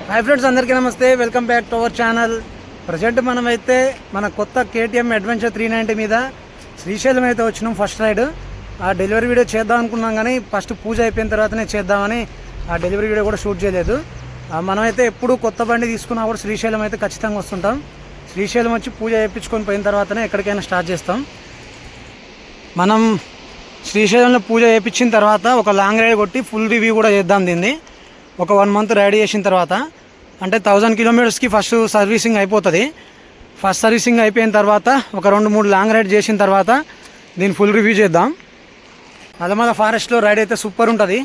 Hi friends, అందరికీ నమస్తే. Welcome back to our channel. Present మనమైతే మన కొత్త KTM అడ్వెంచర్ 390 మీద శ్రీశైలం అయితే వచ్చినాం. ఫస్ట్ రైడ్ ఆ డెలివరీ వీడియో చేద్దాం అనుకున్నాం, కానీ ఫస్ట్ పూజ అయిపోయిన తర్వాతనే చేద్దామని ఆ డెలివరీ వీడియో కూడా షూట్ చేయలేదు. మనమైతే ఎప్పుడు కొత్త బండి తీసుకున్నా కూడా శ్రీశైలం అయితే ఖచ్చితంగా వస్తుంటాం. శ్రీశైలం వచ్చి పూజ చేయించుకొని పోయిన తర్వాతనే ఎక్కడికైనా స్టార్ట్ చేస్తాం. మనం శ్రీశైలంలో పూజ చేయించిన తర్వాత ఒక లాంగ్ రైడ్ కొట్టి ఫుల్ రివ్యూ కూడా చేద్దాం. దీన్ని ఒక 1 మంత్ రైడ్ చేసిన తర్వాత, అంటే 1000 కిలోమీటర్స్కి ఫస్ట్ సర్వీసింగ్ అయిపోతుంది. ఫస్ట్ సర్వీసింగ్ అయిపోయిన తర్వాత ఒక 2-3 లాంగ్ రైడ్ చేసిన తర్వాత దీన్ని ఫుల్ రివ్యూ చేద్దాం. నల్లమల ఫారెస్ట్లో రైడ్ అయితే సూపర్ ఉంటుంది.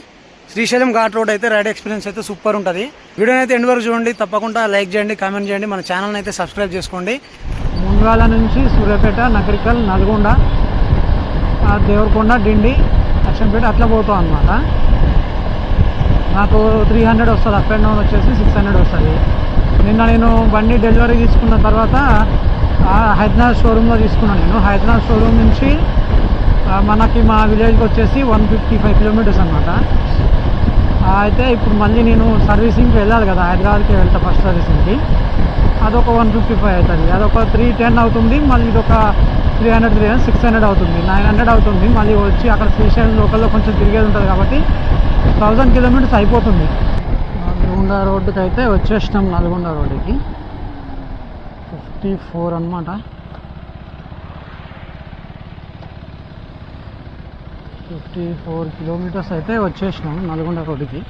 శ్రీశైలం ఘాట్ రోడ్ అయితే రైడ్ ఎక్స్పీరియన్స్ అయితే సూపర్ ఉంటుంది. వీడియోని అయితే ఎండ్ వరకు చూడండి. తప్పకుండా లైక్ చేయండి, కామెంట్ చేయండి, మన ఛానల్ని అయితే సబ్స్క్రైబ్ చేసుకోండి. ముందుగాల నుంచి సూర్యాపేట, నకరికల్, నల్గొండ, దేవరకొండ, డిండి, అచ్చంపేట అట్లా పోతాం అన్నమాట. నాకు 300 వస్తుంది, అప్ అండ్ డౌన్ వచ్చేసి 600 వస్తుంది. నిన్న నేను బండి డెలివరీ తీసుకున్న తర్వాత హైదరాబాద్ షోరూంలో తీసుకున్నాను. నేను హైదరాబాద్ షోరూమ్ నుంచి మనకి మా విలేజ్కి వచ్చేసి 155 కిలోమీటర్స్ అనమాట. అయితే ఇప్పుడు మళ్ళీ నేను సర్వీసింగ్కి వెళ్ళాలి కదా, హైదరాబాద్కి వెళ్తా ఫస్ట్ సర్వీసింగ్కి. అదొక 155 అవుతుంది, అదొక 310 అవుతుంది. మళ్ళీ ఇదొక 300 600 అవుతుంది, 900 అవుతుంది. మళ్ళీ వచ్చి అక్కడ శ్రీశైలం లోకల్లో కొంచెం తిరిగేది ఉంటుంది కాబట్టి 1000 కిలోమీటర్స్ అయిపోతుంది. నల్గొండ రోడ్డుకి అయితే వచ్చేసినాం. నల్గొండ రోడ్డుకి 54 అనమాట. 54 కిలోమీటర్స్ అయితే వచ్చేసినాం నల్గొండ రోడ్డుకి.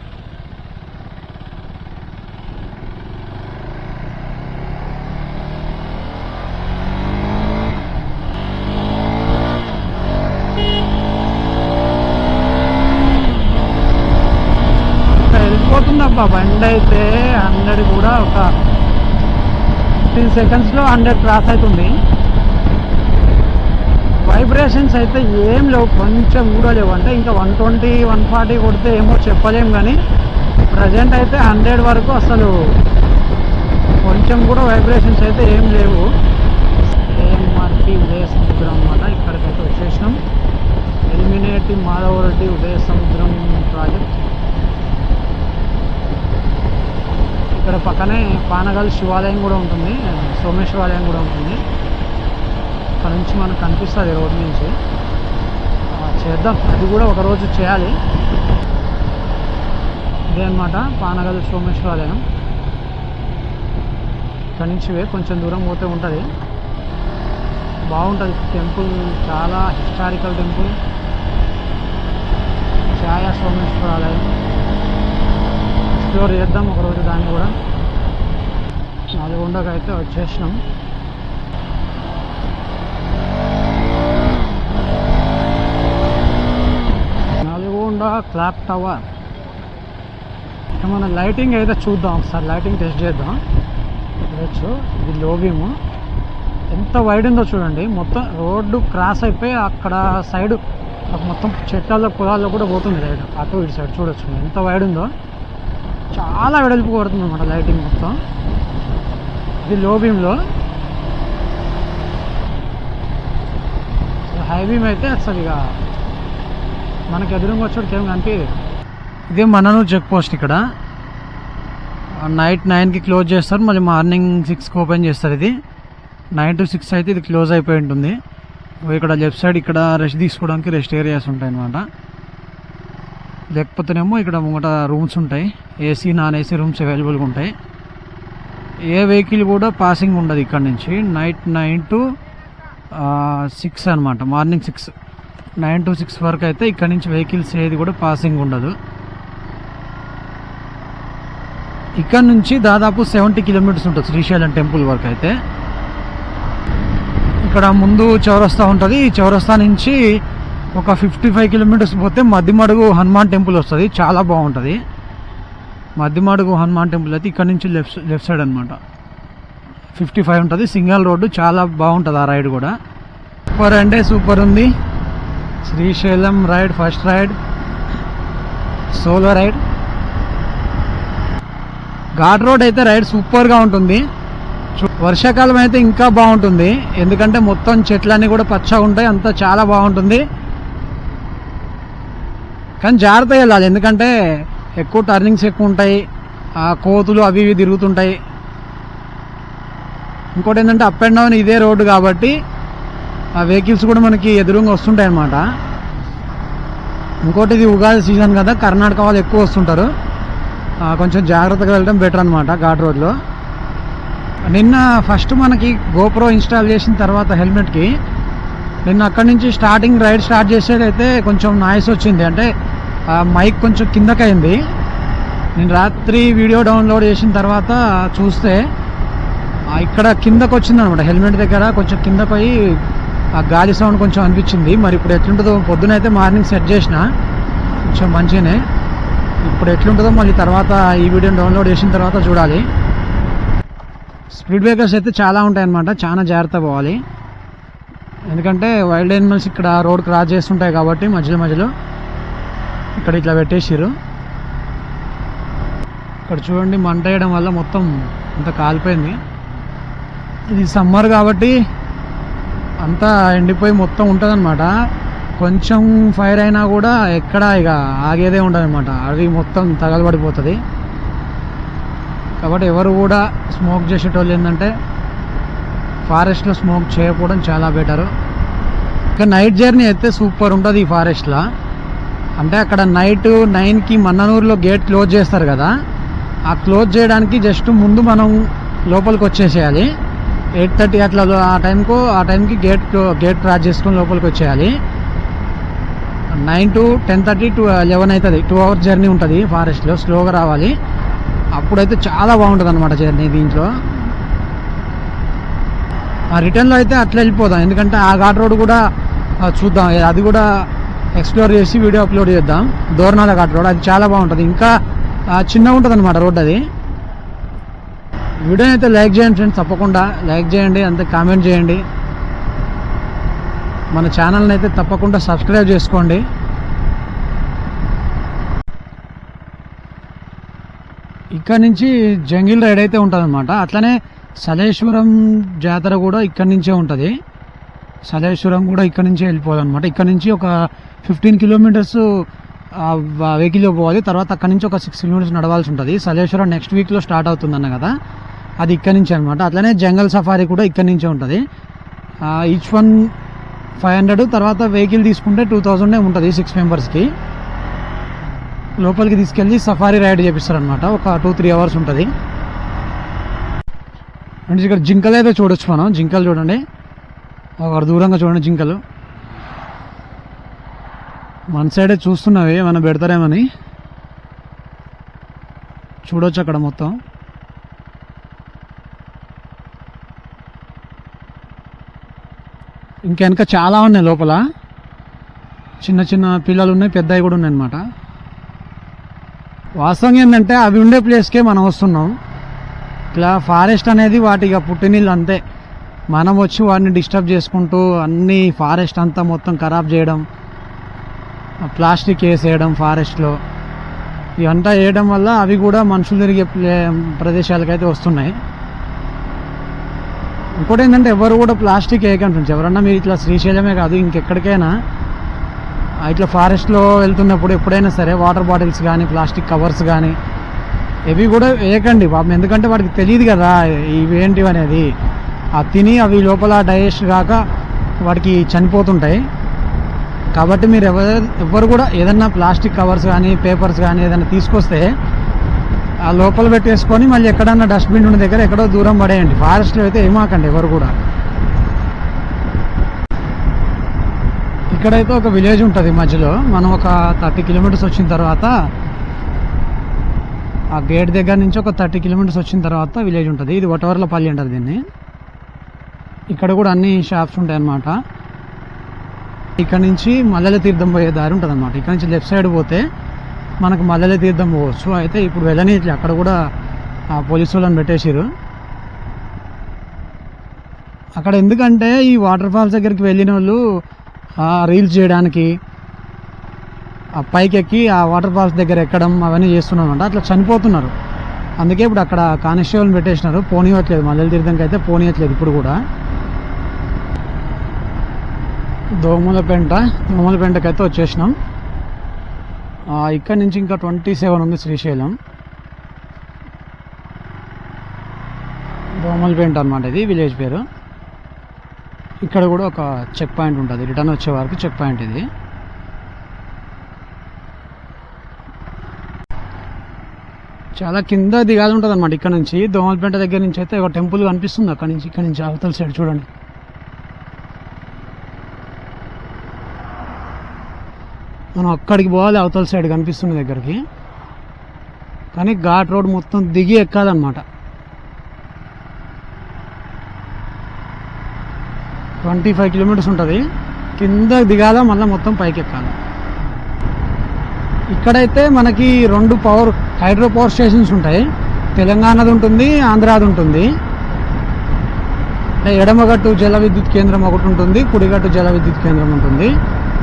వెళ్ళిపోతుందబ్బా బండి అయితే. 100 కూడా ఒక 15 సెకండ్స్లో 100 క్రాస్ అవుతుంది. వైబ్రేషన్స్ అయితే ఏం లేవు, కొంచెం కూడా లేవు. అంటే ఇంకా 120, 140 కొడితే ఏమో చెప్పలేం, కానీ ప్రజెంట్ అయితే 100 వరకు అసలు కొంచెం కూడా వైబ్రేషన్స్ అయితే ఏం లేవు. ఏఎంఆర్టీ ఉదయ సముద్రం అన్నమాట. ఇక్కడికైతే వచ్చేసినాం. ఎలిమినేటి మాధవరెడ్డి ఉదయ సముద్రం ప్రాజెక్ట్. ఇక్కడ పక్కనే పానగల్ శివాలయం కూడా ఉంటుంది, సోమేశ్వరాలయం కూడా ఉంటుంది. అక్కడ నుంచి మనకు కనిపిస్తుంది రోడ్ నుంచి. చేద్దాం, అది కూడా ఒకరోజు చేయాలి. ఇదే అనమాట పానగల్ సోమేశ్వరాలయం. ఇక్కడ నుంచి కొంచెం దూరం పోతే ఉంటుంది, బాగుంటుంది టెంపుల్. చాలా హిస్టారికల్ టెంపుల్. ఛాయా సోమేశ్వరాలయం ఎక్స్ప్లోర్ చేద్దాం ఒకరోజు దాన్ని కూడా. నల్గొండకు అయితే వచ్చేసినాం. Nalgonda clock tower. మన లైటింగ్ అయితే చూద్దాం ఒకసారి, లైటింగ్ టెస్ట్ చేద్దాం. చూడొచ్చు, ఇది లో బీమ్. ఎంత వైడ్ ఉందో చూడండి. మొత్తం రోడ్డు క్రాస్ అయిపోయి అక్కడ సైడ్ మొత్తం చెట్లలో పొలాల్లో కూడా పోతుంది రైడ్. అటు ఇటు సైడ్ చూడొచ్చు ఎంత వైడ్ ఉందో. చాలా వెడల్పు కొడుతుంది అనమాట లైటింగ్ మొత్తం. ఇది లో బీమ్లో. హై బీమ్ అయితే అసలు ఇక మనకి ఎదురుగా వచ్చేటికి ఏం కనిపించదు. ఇదే మననూరు చెక్ పోస్ట్. ఇక్కడ నైట్ 9కి క్లోజ్ చేస్తారు, మళ్ళీ మార్నింగ్ 6కి ఓపెన్ చేస్తారు. ఇది 9 to 6 అయితే ఇది క్లోజ్ అయిపోయి ఉంటుంది. ఇక్కడ లెఫ్ట్ సైడ్ ఇక్కడ రెస్ట్ తీసుకోవడానికి రెస్ట్ ఏరియాస్ ఉంటాయి అన్నమాట. లేకపోతేనేమో ఇక్కడ ముంగట రూమ్స్ ఉంటాయి, ఏసీ నాన్ ఏసీ రూమ్స్ అవైలబుల్గా ఉంటాయి. ఏ వెహికల్ కూడా పాసింగ్ ఉండదు ఇక్కడ నుంచి. నైట్ 9 to 6 అనమాట, మార్నింగ్ 9 to 6 వరకు అయితే ఇక్కడ నుంచి వెహికల్స్ ఏది కూడా పాసింగ్ ఉండదు. ఇక్కడ నుంచి దాదాపు 70 కిలోమీటర్స్ ఉంటుంది శ్రీశైలం టెంపుల్ వరకు అయితే. ఇక్కడ ముందు చౌరస్తా ఉంటుంది. ఈ చౌరస్తా నుంచి ఒక 55 కిలోమీటర్స్ పోతే మద్దిమడుగు హనుమాన్ టెంపుల్ వస్తుంది. చాలా బాగుంటుంది మద్దిమడుగు హనుమాన్ టెంపుల్ అయితే. ఇక్కడ నుంచి లెఫ్ట్ సైడ్ అనమాట 55 ఉంటుంది. సింగల్ రోడ్డు, చాలా బాగుంటుంది ఆ రైడ్ కూడా. సూపర్ అంటే సూపర్ ఉంది Srisailam ride. First ride, solo ride. Ghat road అయితే రైడ్ సూపర్గా ఉంటుంది. వర్షాకాలం అయితే ఇంకా బాగుంటుంది, ఎందుకంటే మొత్తం చెట్లన్నీ కూడా పచ్చగా ఉంటాయి, అంతా చాలా బాగుంటుంది. కానీ జాగ్రత్తగా వెళ్ళాలి, ఎందుకంటే ఎక్కువ టర్నింగ్స్ ఎక్కువ ఉంటాయి. ఆ కోతులు అవి ఇవి తిరుగుతుంటాయి. ఇంకోటి ఏంటంటే అప్ అండ్ డౌన్ ఇదే రోడ్డు కాబట్టి ఆ వెహికల్స్ కూడా మనకి ఎదురుగా వస్తుంటాయి అన్నమాట. ఇంకోటి ఇది ఉగాది సీజన్ కదా, కర్ణాటక వాళ్ళు ఎక్కువ వస్తుంటారు. కొంచెం జాగ్రత్తగా వెళ్ళడం బెటర్ అనమాట ఘాట్ రోడ్లో. నిన్న ఫస్ట్ మనకి గోప్రో ఇన్స్టాల్ చేసిన తర్వాత హెల్మెట్కి నిన్న అక్కడి నుంచి రైడ్ స్టార్ట్ చేసేదైతే కొంచెం నాయిస్ వచ్చింది. అంటే మైక్ కొంచెం కిందకైంది. నేను రాత్రి వీడియో డౌన్లోడ్ చేసిన తర్వాత చూస్తే ఇక్కడ కిందకు వచ్చింది అనమాట. హెల్మెట్ దగ్గర కొంచెం కిందకు పోయి ఆ గాలి సౌండ్ కొంచెం అనిపించింది. మరి ఇప్పుడు ఎట్లుంటుందో, పొద్దునైతే మార్నింగ్ సెట్ చేసిన కొంచెం మంచిగానే. ఇప్పుడు ఎట్లుంటుందో మళ్ళీ తర్వాత ఈ వీడియోని డౌన్లోడ్ చేసిన తర్వాత చూడాలి. స్పీడ్ బ్రేకర్స్ అయితే చాలా ఉంటాయన్నమాట, చాలా జాగ్రత్త పోవాలి. ఎందుకంటే వైల్డ్ యానిమల్స్ ఇక్కడ రోడ్ క్రాస్ చేస్తుంటాయి కాబట్టి మధ్యలో ఇక్కడ ఇట్లా పెట్టేసిర్రు. ఇక్కడ చూడండి, మంట వేయడం వల్ల మొత్తం అంత కాలిపోయింది. ఇది సమ్మర్ కాబట్టి అంతా ఎండిపోయి మొత్తం ఉంటుంది అనమాట. కొంచెం ఫైర్ అయినా కూడా ఎక్కడ ఇక ఆగేదే ఉండదు అనమాట. అవి మొత్తం తగలబడిపోతుంది. కాబట్టి ఎవరు కూడా స్మోక్ చేసేటోళ్ళు ఏంటంటే ఫారెస్ట్లో స్మోక్ చేయకపోవడం చాలా బెటరు. ఇక నైట్ జర్నీ అయితే సూపర్ ఉంటుంది ఈ ఫారెస్ట్లో. అంటే అక్కడ నైట్ 9కి మన్ననూరులో గేట్ క్లోజ్ చేస్తారు కదా, ఆ క్లోజ్ చేయడానికి జస్ట్ ముందు మనం లోపలికి వచ్చేసేయాలి. 8:30 అట్లా ఆ టైంకి గేట్ క్రాస్ చేసుకొని లోపలికి వచ్చేయాలి. 9 to 10:30 to 11 అవుతుంది. 2 hours జర్నీ ఉంటుంది ఫారెస్ట్లో. స్లోగా రావాలి, అప్పుడైతే చాలా బాగుంటుంది అనమాట జర్నీ. దీంట్లో ఆ రిటర్న్లో అయితే అట్లా వెళ్ళిపోదాం, ఎందుకంటే ఆ ఘాట్ రోడ్ కూడా చూద్దాం. అది కూడా ఎక్స్ప్లోర్ చేసి వీడియో అప్లోడ్ చేద్దాం. దోర్నాల ఘాట్ రోడ్ అది చాలా బాగుంటుంది. ఇంకా చిన్నగా ఉంటుంది అనమాట రోడ్ అది. వీడియోని అయితే లైక్ చేయండి ఫ్రెండ్స్, తప్పకుండా లైక్ చేయండి, అంతే కామెంట్ చేయండి. మన ఛానల్ని అయితే తప్పకుండా సబ్స్క్రైబ్ చేసుకోండి. ఇక్కడ నుంచి జంగిల్ రైడ్ అయితే ఉంటుంది అనమాట. అట్లనే సలేశ్వరం జాతర కూడా ఇక్కడ నుంచే ఉంటుంది. సలేశ్వరం కూడా ఇక్కడ నుంచే వెళ్ళిపోవాలి అనమాట. ఇక్కడ నుంచి ఒక 15 kilometers వెహికల్లో పోవాలి. తర్వాత అక్కడ నుంచి ఒక 6 kilometers నడవాల్సి ఉంటుంది. సలేశ్వరం నెక్స్ట్ వీక్లో స్టార్ట్ అవుతుందన్న కదా, అది ఇక్కడ నుంచి అనమాట. అట్లనే జంగల్ సఫారీ కూడా ఇక్కడ నుంచే ఉంటుంది. Each one 500. తర్వాత వెహికల్ తీసుకుంటే 2000 ఉంటుంది 6 members-కి. లోపలికి తీసుకెళ్ళి సఫారీ రైడ్ చేపిస్తారు అనమాట. ఒక 2-3 hours ఉంటుంది. అంటే ఇక్కడ జింకలు అయితే చూడొచ్చు మనం. జింకలు చూడండి, ఒక దూరంగా చూడండి జింకలు. మన సైడే చూస్తున్నవి ఏమైనా పెడతారేమని చూడొచ్చు అక్కడ మొత్తం. ఇంకా వెనక చాలా ఉన్నాయి లోపల. చిన్న చిన్న పిల్లలు ఉన్నాయి, పెద్దవి కూడా ఉన్నాయి అన్నమాట. వాస్తవం ఏంటంటే అవి ఉండే ప్లేస్కే మనం వస్తున్నాం. ఇట్లా ఫారెస్ట్ అనేది వాటికి పుట్టినీళ్ళు అంతే. మనం వచ్చి వాటిని డిస్టర్బ్ చేసుకుంటూ అన్ని ఫారెస్ట్ అంతా మొత్తం ఖరాబ్ చేయడం, ప్లాస్టిక్ వేసేయడం ఫారెస్ట్లో, ఇవంతా వేయడం వల్ల అవి కూడా మనుషులు తిరిగే ప్రదేశాలకైతే వస్తున్నాయి. ఇంకోటి ఏంటంటే ఎవరు కూడా ప్లాస్టిక్ వేయకండి ఫ్రెండ్స్. ఎవరన్నా మీరు ఇట్లా శ్రీశైలమే కాదు ఇంకెక్కడికైనా ఇట్లా ఫారెస్ట్లో వెళ్తున్నప్పుడు ఎప్పుడైనా సరే వాటర్ బాటిల్స్ కానీ ప్లాస్టిక్ కవర్స్ కానీ ఇవి కూడా వేయకండి పాపం. ఎందుకంటే వాటికి తెలియదు కదా ఇవేంటివి అనేది. తిని అవి లోపల డైజెస్ట్ కాక వాటికి చనిపోతుంటాయి. కాబట్టి మీరు ఎవరు కూడా ఏదన్నా ప్లాస్టిక్ కవర్స్ కానీ పేపర్స్ కానీ ఏదైనా తీసుకొస్తే ఆ లోపల పెట్టేసుకొని మళ్ళీ ఎక్కడన్నా డస్ట్బిన్ ఉన్న దగ్గర ఎక్కడో దూరం పడేయండి. ఫారెస్ట్లో అయితే ఏమాకండి ఎవరు కూడా. ఇక్కడైతే ఒక విలేజ్ ఉంటుంది మధ్యలో. మనం ఒక 30 kilometers వచ్చిన తర్వాత ఆ గేట్ దగ్గర నుంచి ఒక 30 kilometers వచ్చిన తర్వాత విలేజ్ ఉంటుంది. ఇది వటవర్లపల్లి అంటారు దీన్ని. ఇక్కడ కూడా అన్ని షాప్స్ ఉంటాయి అన్నమాట. ఇక్కడ నుంచి మల్లెల తీర్థం పోయే దారి ఉంటుంది అనమాట. ఇక్కడ నుంచి లెఫ్ట్ సైడ్ పోతే మనకు మల్లెల తీర్థం పోవచ్చు. అయితే ఇప్పుడు వెళ్ళని అక్కడ కూడా పోలీసు వాళ్ళని పెట్టేసారు అక్కడ. ఎందుకంటే ఈ వాటర్ ఫాల్స్ దగ్గరికి వెళ్ళిన వాళ్ళు రీల్స్ చేయడానికి పైకి ఎక్కి ఆ వాటర్ ఫాల్స్ దగ్గర ఎక్కడం అవన్నీ చేస్తున్నారన్నమాట. అట్లా చనిపోతున్నారు. అందుకే ఇప్పుడు అక్కడ కానిస్టేబుల్ని పెట్టేసినారు. పోనీయట్లేదు, మల్లెల తీర్థంకి అయితే పోనీయట్లేదు ఇప్పుడు కూడా. దోమలపెంటకి అయితే వచ్చేసినాం. ఇక్కడ నుంచి ఇంకా 27 ఉంది శ్రీశైలం. దోమలపేంట అనమాట ఇది విలేజ్ పేరు. ఇక్కడ కూడా ఒక చెక్ పాయింట్ ఉంటుంది, రిటర్న్ వచ్చే వరకు చెక్ పాయింట్ ఇది. చాలా కింద దిగాలి ఉంటుంది అనమాట ఇక్కడ నుంచి. దోమలపేంట దగ్గర నుంచి అయితే ఒక టెంపుల్ కనిపిస్తుంది అక్కడ నుంచి. ఇక్కడ నుంచి అవతల సైడ్ చూడండి. మనం అక్కడికి పోవాలి, అవతల సైడ్ కనిపిస్తుంది దగ్గరికి. కానీ ఘాట్ రోడ్ మొత్తం దిగి ఎక్కాలన్నమాట. 25 కిలోమీటర్స్ ఉంటుంది. కింద దిగాల, మళ్ళీ మొత్తం పైకి ఎక్కాలి. ఇక్కడైతే మనకి 2 హైడ్రో పవర్ స్టేషన్స్ ఉంటాయి. తెలంగాణది ఉంటుంది, ఆంధ్రాది ఉంటుంది. అంటే ఎడమగట్టు జల విద్యుత్ కేంద్రం ఒకటి ఉంటుంది, కుడిగట్టు జల విద్యుత్ కేంద్రం ఉంటుంది.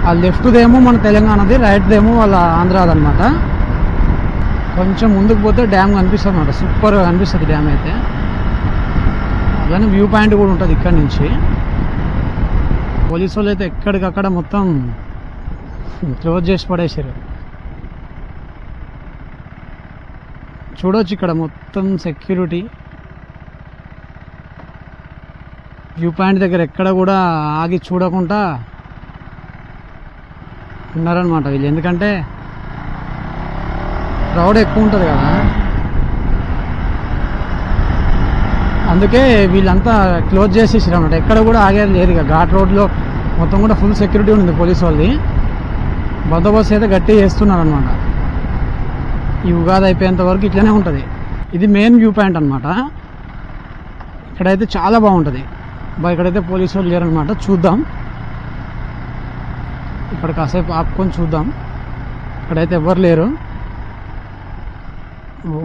ఆ లెఫ్ట్దేమో మన తెలంగాణది, రైట్దేమో వాళ్ళ ఆంధ్రాది అనమాట. కొంచెం ముందుకు పోతే డ్యామ్ కనిపిస్తుంది అనమాట. సూపర్గా కనిపిస్తుంది డ్యామ్ అయితే. అలానే వ్యూ పాయింట్ కూడా ఉంటుంది ఇక్కడ నుంచి. పోలీసు వాళ్ళు అయితే ఎక్కడికక్కడ మొత్తం క్లోజ్ చేసి పడేసారు. చూడొచ్చు ఇక్కడ మొత్తం సెక్యూరిటీ. వ్యూ పాయింట్ దగ్గర ఎక్కడ కూడా ఆగి చూడకుండా ఉన్నారనమాట వీళ్ళు. ఎందుకంటే క్రౌడ్ ఎక్కువ ఉంటుంది కదా, అందుకే వీళ్ళంతా క్లోజ్ చేసేసారు అనమాట. ఎక్కడ కూడా ఆగేది లేదు. ఇక ఘాట్ రోడ్లో మొత్తం కూడా ఫుల్ సెక్యూరిటీ ఉంది పోలీసు వాళ్ళది. బందోబస్తు అయితే గట్టి చేస్తున్నారు అనమాట. ఈ ఉగాది అయిపోయేంత వరకు ఇట్లనే ఉంటుంది. ఇది మెయిన్ వ్యూ పాయింట్ అనమాట. ఇక్కడైతే చాలా బాగుంటుంది. ఇక్కడైతే పోలీసు వాళ్ళు లేరనమాట. చూద్దాం, ఇక్కడ కాసేపు ఆపుకొని చూద్దాం. ఇక్కడైతే ఎవ్వరు లేరు.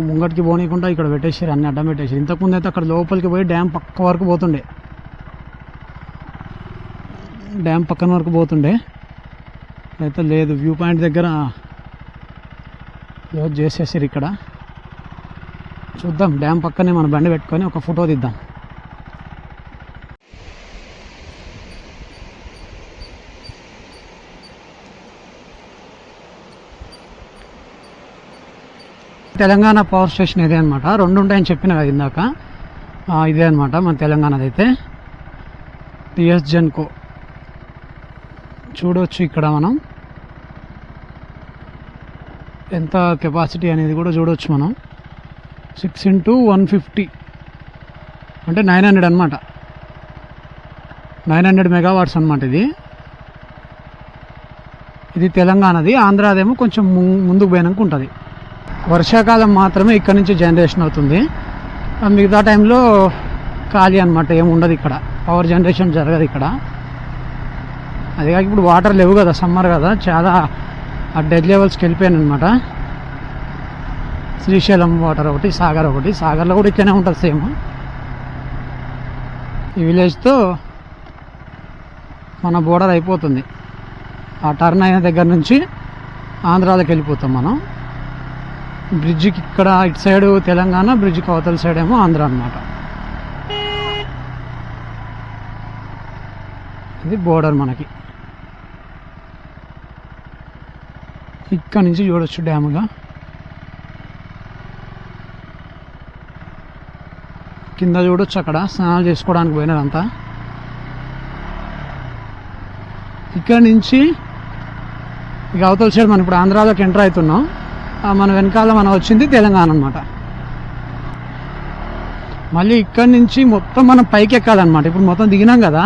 ముంగటికి పోనీకుండా ఇక్కడ పెట్టేసారు, అన్ని అడ్డం పెట్టేసారు. ఇంతకుముందు అయితే అక్కడ లోపలికి పోయి డ్యామ్ పక్క వరకు పోతుండే, డ్యామ్ పక్కన వరకు పోతుండే. అయితే లేదు, వ్యూ పాయింట్ దగ్గర క్లోజ్ చేసేసారు. ఇక్కడ చూద్దాం, డ్యామ్ పక్కనే మన బండి పెట్టుకొని ఒక ఫోటో తీద్దాం. తెలంగాణ పవర్ స్టేషన్ ఇదే అనమాట. 2 ఉంటాయని చెప్పిన కదా ఇందాక. ఇదే అనమాట మన తెలంగాణది అయితే. టిఎస్ జెన్కో చూడవచ్చు. ఇక్కడ మనం ఎంత కెపాసిటీ అనేది కూడా చూడవచ్చు మనం. 6x150 అంటే 900 అనమాట. 900 మెగావాట్స్ అనమాట ఇది. ఇది తెలంగాణది. ఆంధ్రాదేమో కొంచెం ముందుకు పోయినాక ఉంటుంది. వర్షాకాలం మాత్రమే ఇక్కడ నుంచి జనరేషన్ అవుతుంది. మిగతా టైంలో ఖాళీ అనమాట, ఏముండదు ఇక్కడ. పవర్ జనరేషన్ జరగదు ఇక్కడ. అది కాక ఇప్పుడు వాటర్ లేవు కదా, సమ్మర్ కదా, చాలా ఆ డెడ్ లెవెల్స్కి వెళ్ళిపోయాను అనమాట. శ్రీశైలం వాటర్ ఒకటి, సాగర్ ఒకటి. సాగర్లో కూడా ఇట్లనే ఉంటుంది సేమ్. ఈ విలేజ్తో మన బోర్డర్ అయిపోతుంది. ఆ టర్న్ అయిన దగ్గర నుంచి ఆంధ్రాలోకి వెళ్ళిపోతాం మనం. బ్రిడ్జికి ఇక్కడ ఇటు సైడ్ తెలంగాణ, బ్రిడ్జికి అవతల సైడ్ ఏమో ఆంధ్ర అనమాట. ఇది బోర్డర్ మనకి. ఇక్కడ నుంచి చూడొచ్చు డ్యాముగా. కింద చూడొచ్చు, అక్కడ స్నానాలు చేసుకోవడానికి పోయినదంతా. ఇక్కడ నుంచి ఇక అవతల సైడ్ మనం ఇప్పుడు ఆంధ్రాలోకి ఎంటర్ అవుతున్నాం. మన వెనకాల మనం వచ్చింది తెలంగాణ అనమాట. మళ్ళీ ఇక్కడి నుంచి మొత్తం మనం పైకి ఎక్కాలన్నమాట. ఇప్పుడు మొత్తం దిగినాం కదా,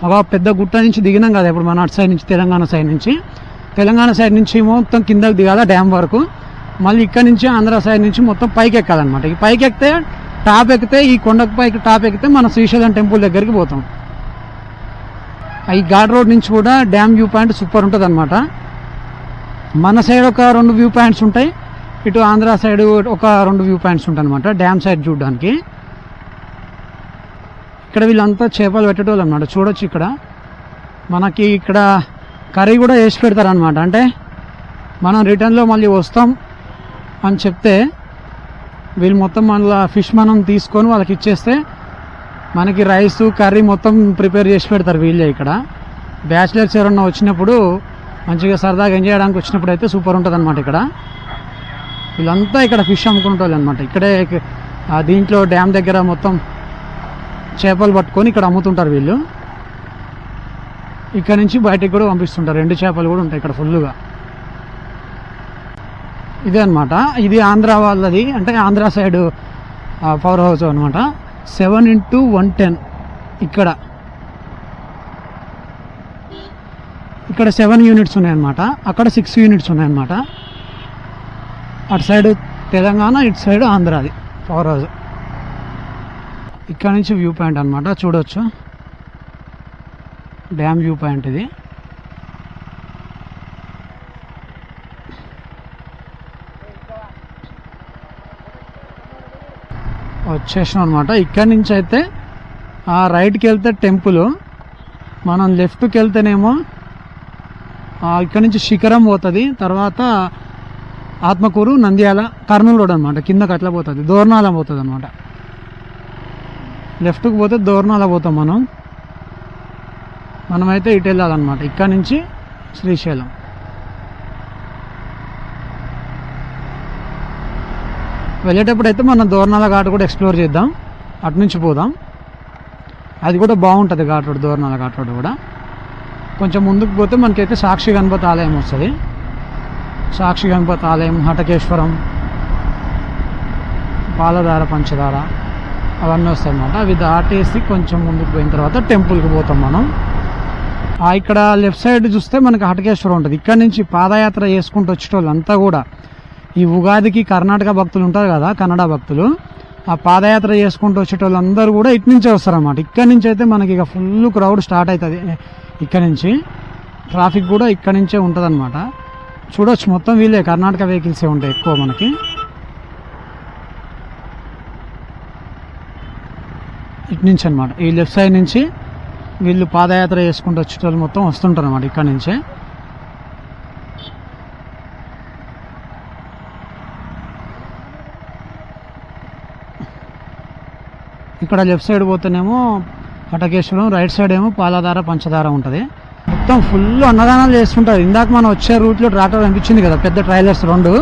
ఒక పెద్ద గుట్ట నుంచి దిగినాం కదా ఇప్పుడు మన అటు సైడ్ నుంచి, తెలంగాణ సైడ్ నుంచి మొత్తం కిందకి దిగాల డ్యామ్ వరకు. మళ్ళీ ఇక్కడ నుంచి ఆంధ్ర సైడ్ నుంచి మొత్తం పైకి ఎక్కాలన్నమాట. ఈ పైకి ఎక్కితే ఈ కొండకు పైకి టాప్ ఎక్కితే మన శ్రీశైలం టెంపుల్ దగ్గరికి పోతాం. ఈ ఘాట్ రోడ్ నుంచి కూడా డ్యామ్ వ్యూ పాయింట్ సూపర్ ఉంటుంది అనమాట. మన సైడ్ ఒక 2 వ్యూ పాయింట్స్ ఉంటాయి, ఇటు ఆంధ్ర సైడ్ ఒక 2 వ్యూ పాయింట్స్ ఉంటాయి అనమాట డ్యామ్ సైడ్ చూడడానికి. ఇక్కడ వీళ్ళంతా చేపలు పెట్టేటోళ్ళు అనమాట. చూడొచ్చు ఇక్కడ మనకి ఇక్కడ కర్రీ కూడా వేసి పెడతారు అనమాట. అంటే మనం రిటర్న్లో మళ్ళీ వస్తాం అని చెప్తే వీళ్ళు మొత్తం మళ్ళీ ఫిష్ మనం తీసుకొని వాళ్ళకి ఇచ్చేస్తే మనకి రైస్ కర్రీ మొత్తం ప్రిపేర్ చేసి పెడతారు వీళ్ళే. ఇక్కడ బ్యాచిలర్స్ ఎవరన్నా వచ్చినప్పుడు మంచిగా సరదాగా ఎంజాయ్ చేయడానికి వచ్చినప్పుడు అయితే సూపర్ ఉంటుంది అనమాట. ఇక్కడ వీళ్ళంతా ఇక్కడ ఫిష్ అమ్ముకుంటారు అనమాట. ఇక్కడే దీంట్లో డ్యామ్ దగ్గర మొత్తం చేపలు పట్టుకొని ఇక్కడ అమ్ముతుంటారు వీళ్ళు. ఇక్కడ నుంచి బయటికి కూడా పంపిస్తుంటారు. 2 చేపలు కూడా ఉంటాయి ఇక్కడ ఫుల్గా. ఇదే అనమాట. ఇది ఆంధ్ర వాళ్ళది, అంటే ఆంధ్ర సైడ్ పవర్ హౌస్ అనమాట. 7x110 ఇక్కడ 7 యూనిట్స్ ఉన్నాయన్నమాట. అక్కడ 6 యూనిట్స్ ఉన్నాయన్నమాట. అటు సైడ్ తెలంగాణ, ఇటు సైడ్ ఆంధ్రాది పవర్ హౌస్. ఇక్కడ నుంచి వ్యూ పాయింట్ అనమాట, చూడవచ్చు. డ్యామ్ వ్యూ పాయింట్ ఇది. వచ్చేసాం అనమాట. ఇక్కడ నుంచి అయితే రైట్కి వెళ్తే టెంపుల్, మనం లెఫ్ట్కి వెళ్తేనేమో ఇక్కడ నుంచి శిఖరం పోతుంది. తర్వాత ఆత్మకూరు, నంద్యాల, కర్నూలు రోడ్ అనమాట. కిందకి అట్లా పోతుంది, దోర్నాల పోతుంది అనమాట. లెఫ్ట్కి పోతే దోర్నాల పోతాం మనమైతే ఇటు వెళ్ళాలన్నమాట. ఇక్కడ నుంచి శ్రీశైలం. వెళ్ళేటప్పుడు అయితే మనం దోర్నాల ఘాట్ కూడా ఎక్స్ప్లోర్ చేద్దాం, అటు నుంచి పోదాం. అది కూడా బాగుంటుంది ఘాట్ రోడ్, దోర్నాల ఘాట్ రోడ్ కూడా. కొంచెం ముందుకు పోతే మనకైతే సాక్షి గణపతి ఆలయం వస్తుంది. సాక్షి గణపతి ఆలయం, హటకేశ్వరం, పాలధార, పంచదార అవన్నీ వస్తాయి అన్నమాట. అవి దాటేసి కొంచెం ముందుకు పోయిన తర్వాత టెంపుల్కి పోతాం మనం. ఇక్కడ లెఫ్ట్ సైడ్ చూస్తే మనకి హటకేశ్వరం ఉంటుంది. ఇక్కడ నుంచి పాదయాత్ర చేసుకుంటూ వచ్చేటోళ్ళు అంతా కూడా ఈ ఉగాదికి కర్ణాటక భక్తులు ఉంటారు కదా, కన్నడ భక్తులు, ఆ పాదయాత్ర చేసుకుంటూ వచ్చేటోళ్ళు అందరూ కూడా ఇటు నుంచే వస్తారన్నమాట. ఇక్కడ నుంచి అయితే మనకి ఇక ఫుల్ క్రౌడ్ స్టార్ట్ అవుతుంది. ఇక్కడ నుంచి ట్రాఫిక్ కూడా ఇక్కడ నుంచే ఉంటుంది అనమాట. చూడొచ్చు, మొత్తం వీళ్ళే కర్ణాటక వెహికల్సే ఉంటాయి ఎక్కువ మనకి. ఇటు నుంచి అనమాట, ఈ లెఫ్ట్ సైడ్ నుంచి వీళ్ళు పాదయాత్ర చేసుకుంటూ వచ్చేటోళ్ళు మొత్తం వస్తుంటారు అనమాట ఇక్కడ నుంచే. ఇక్కడ లెఫ్ట్ సైడ్ పోతేనేమో హటకేశ్వరం, రైట్ సైడ్ ఏమో పాలధార, పంచదార ఉంటుంది. మొత్తం ఫుల్ అన్నదానాలు చేస్తుంటారు. ఇందాక మనం వచ్చే రూట్లో ట్రాక్టర్ అనిపించింది కదా, పెద్ద ట్రైలర్స్ 2.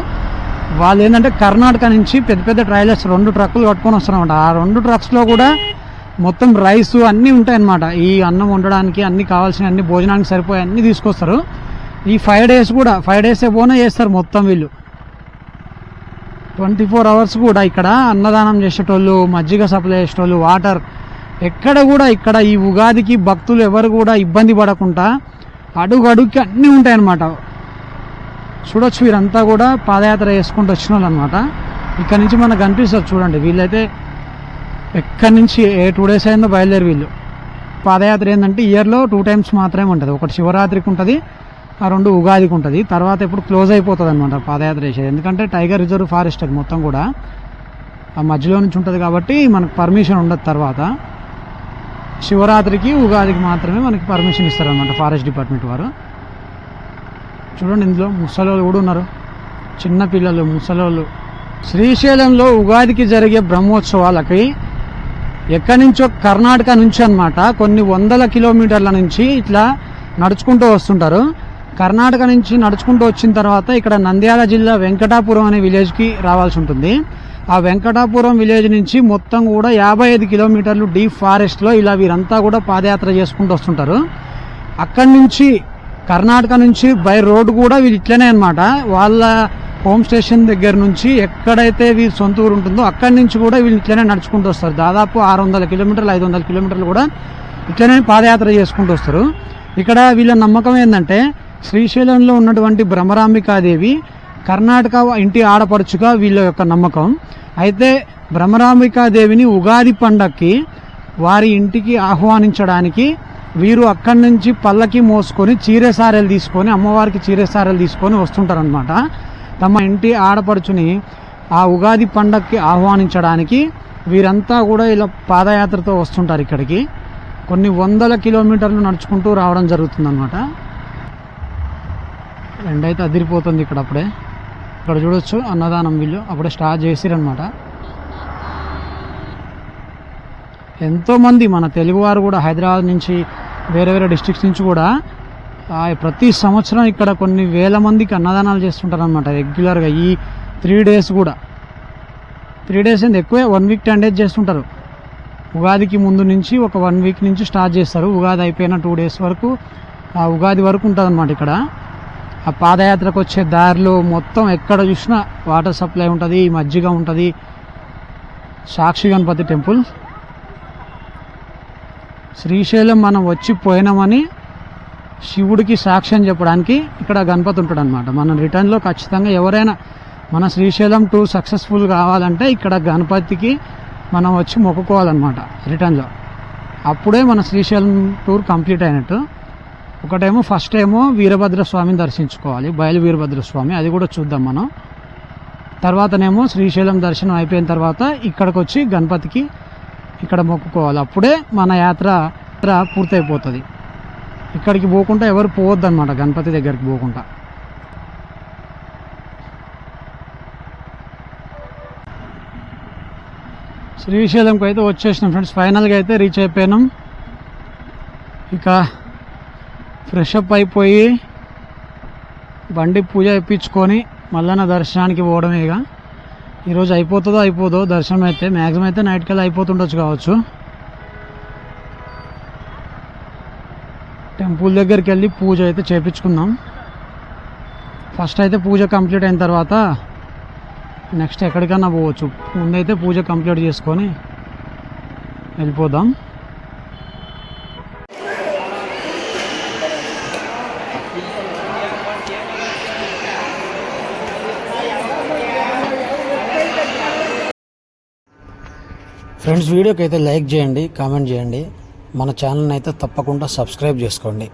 వాళ్ళు ఏంటంటే కర్ణాటక నుంచి పెద్ద పెద్ద ట్రైలర్స్ 2 ట్రక్కులు కట్టుకొని వస్తారన్నమాట. ఆ 2 ట్రక్స్లో కూడా మొత్తం రైస్ అన్నీ ఉంటాయన్నమాట. ఈ అన్నం వండడానికి అన్ని కావాల్సిన అన్ని భోజనానికి సరిపోయి అన్నీ తీసుకొస్తారు. ఈ 5 డేస్ కూడా 5 డేస్ బోనే చేస్తారు మొత్తం వీళ్ళు. 24 అవర్స్ కూడా ఇక్కడ అన్నదానం చేసేటోళ్ళు, మజ్జిగ సప్లై చేసేటోళ్ళు, వాటర్, ఎక్కడ కూడా ఇక్కడ ఈ ఉగాదికి భక్తులు ఎవరు కూడా ఇబ్బంది పడకుండా అడుగుకి అన్నీ ఉంటాయన్నమాట. చూడొచ్చు, వీరంతా కూడా పాదయాత్ర చేసుకుంటూ వచ్చిన వాళ్ళు అనమాట. ఇక్కడ నుంచి మనకు కనిపిస్తుంది చూడండి. వీళ్ళైతే ఎక్కడి నుంచి 2 డేస్ అయిందో బయలుదేరి వీళ్ళు. పాదయాత్ర ఏంటంటే ఇయర్లో 2 టైమ్స్ మాత్రమే ఉంటుంది. ఒకటి శివరాత్రికి ఉంటుంది, ఆ 2 ఉగాదికి ఉంటుంది. తర్వాత ఇప్పుడు క్లోజ్ అయిపోతుంది అనమాట పాదయాత్ర చేసేది. ఎందుకంటే టైగర్ రిజర్వ్ ఫారెస్ట్ అది మొత్తం కూడా ఆ మధ్యలో నుంచి ఉంటుంది కాబట్టి మనకు పర్మిషన్ ఉండదు. తర్వాత శివరాత్రికి, ఉగాదికి మాత్రమే మనకి పర్మిషన్ ఇస్తారనమాట ఫారెస్ట్ డిపార్ట్మెంట్ వారు. చూడండి, ఇందులో ముసలోళ్ళు కూడా ఉన్నారు, చిన్న పిల్లలు, ముసలోళ్ళు. శ్రీశైలంలో ఉగాదికి జరిగే బ్రహ్మోత్సవాలకి ఎక్కడి నుంచో కర్ణాటక నుంచి అనమాట కొన్ని వందల కిలోమీటర్ల నుంచి ఇట్లా నడుచుకుంటూ వస్తుంటారు. కర్ణాటక నుంచి నడుచుకుంటూ వచ్చిన తర్వాత ఇక్కడ నంద్యాల జిల్లా వెంకటాపురం అనే విలేజ్కి రావాల్సి ఉంటుంది. ఆ వెంకటాపురం విలేజ్ నుంచి మొత్తం కూడా 55 కిలోమీటర్లు డీప్ ఫారెస్ట్లో ఇలా వీరంతా కూడా పాదయాత్ర చేసుకుంటూ వస్తుంటారు. అక్కడి నుంచి కర్ణాటక నుంచి బై రోడ్ కూడా వీళ్ళు ఇట్లనే అనమాట. వాళ్ళ హోమ్ స్టేషన్ దగ్గర నుంచి ఎక్కడైతే వీళ్ళ సొంత ఊరు ఉంటుందో అక్కడి నుంచి కూడా వీళ్ళు ఇట్లనే నడుచుకుంటూ వస్తారు. దాదాపు 600 కిలోమీటర్లు 500 కిలోమీటర్లు కూడా ఇట్లనే పాదయాత్ర చేసుకుంటూ వస్తారు. ఇక్కడ వీళ్ళ నమ్మకం ఏంటంటే శ్రీశైలంలో ఉన్నటువంటి భ్రమరాంబికాదేవి కర్ణాటక ఇంటి ఆడపడుచుగా వీళ్ళ యొక్క నమ్మకం. అయితే భ్రమరాంబికాదేవిని ఉగాది పండక్కి వారి ఇంటికి ఆహ్వానించడానికి వీరు అక్కడి నుంచి పల్లకి మోసుకొని చీరెసారెలు తీసుకొని, అమ్మవారికి చీరెసారెలు తీసుకొని వస్తుంటారనమాట. తమ ఇంటి ఆడపడుచుని ఆ ఉగాది పండక్కి ఆహ్వానించడానికి వీరంతా కూడా ఇలా పాదయాత్రతో వస్తుంటారు. ఇక్కడికి కొన్ని వందల కిలోమీటర్లు నడుచుకుంటూ రావడం జరుగుతుందన్నమాట. ఎండైతే అదిరిపోతుంది ఇక్కడ. అప్పుడే ఇక్కడ చూడొచ్చు అన్నదానం వీళ్ళు అప్పుడే స్టార్ట్ చేసిరనమాట. ఎంతోమంది మన తెలుగువారు కూడా హైదరాబాద్ నుంచి, వేరే వేరే డిస్ట్రిక్ట్స్ నుంచి కూడా ప్రతి సంవత్సరం ఇక్కడ కొన్ని వేల మందికి అన్నదానాలు చేస్తుంటారు అనమాట రెగ్యులర్గా. ఈ 3 డేస్ కూడా 3 డేస్ ఏంది ఎక్కువే, 1 వీక్ 10 డేస్ చేస్తుంటారు. ఉగాదికి ముందు నుంచి ఒక 1 వీక్ నుంచి స్టార్ట్ చేస్తారు. ఉగాది అయిపోయిన 2 డేస్ వరకు, ఆ ఉగాది వరకు ఉంటుంది అనమాట. ఇక్కడ ఆ పాదయాత్రకు వచ్చే దారిలో మొత్తం ఎక్కడ చూసినా వాటర్ సప్లై ఉంటుంది, మజ్జిగ ఉంటుంది. సాక్షి గణపతి టెంపుల్. శ్రీశైలం మనం వచ్చి పోయినామని శివుడికి సాక్ష్యం చెప్పడానికి ఇక్కడ గణపతి ఉంటాడు అనమాట. మనం రిటర్న్లో ఖచ్చితంగా ఎవరైనా మన శ్రీశైలం టూర్ సక్సెస్ఫుల్ కావాలంటే ఇక్కడ గణపతికి మనం వచ్చి మొక్కుకోవాలన్నమాట రిటర్న్లో. అప్పుడే మన శ్రీశైలం టూర్ కంప్లీట్ అయినట్టు. ఒకటేమో ఫస్ట్ ఏమో వీరభద్ర స్వామిని దర్శించుకోవాలి, బయలు వీరభద్ర స్వామి, అది కూడా చూద్దాం మనం. తర్వాతనేమో శ్రీశైలం దర్శనం అయిపోయిన తర్వాత ఇక్కడికి వచ్చి గణపతికి ఇక్కడ మొక్కుకోవాలి. అప్పుడే మన యాత్ర పూర్తయిపోతుంది. ఇక్కడికి పోకుండా ఎవరు పోవద్దు అనమాట, గణపతి దగ్గరికి పోకుండా. శ్రీశైలంకి అయితే వచ్చేసినాం ఫ్రెండ్స్. ఫైనల్గా అయితే రీచ్ అయిపోయినాం. ఇక ఫ్రెష్ అప్ అయిపోయి బండి పూజ ఇప్పించుకొని మళ్ళీ నా దర్శనానికి పోవడమే. ఇక ఈరోజు అయిపోతుందో అయిపోదో దర్శనం అయితే. మ్యాక్సిమం అయితే నైట్కి వెళ్ళి అయిపోతుండొచ్చు కావచ్చు. టెంపుల్ దగ్గరికి వెళ్ళి పూజ అయితే చేయించుకున్నాం. ఫస్ట్ అయితే పూజ కంప్లీట్ అయిన తర్వాత నెక్స్ట్ ఎక్కడికన్నా పోవచ్చు. ముందైతే పూజ కంప్లీట్ చేసుకొని వెళ్ళిపోదాం. ఫ్రెండ్స్, వీడియోకి అయితే లైక్ చేయండి, కామెంట్ చేయండి. మన ఛానల్ని అయితే తప్పకుండా సబ్స్క్రైబ్ చేసుకోండి.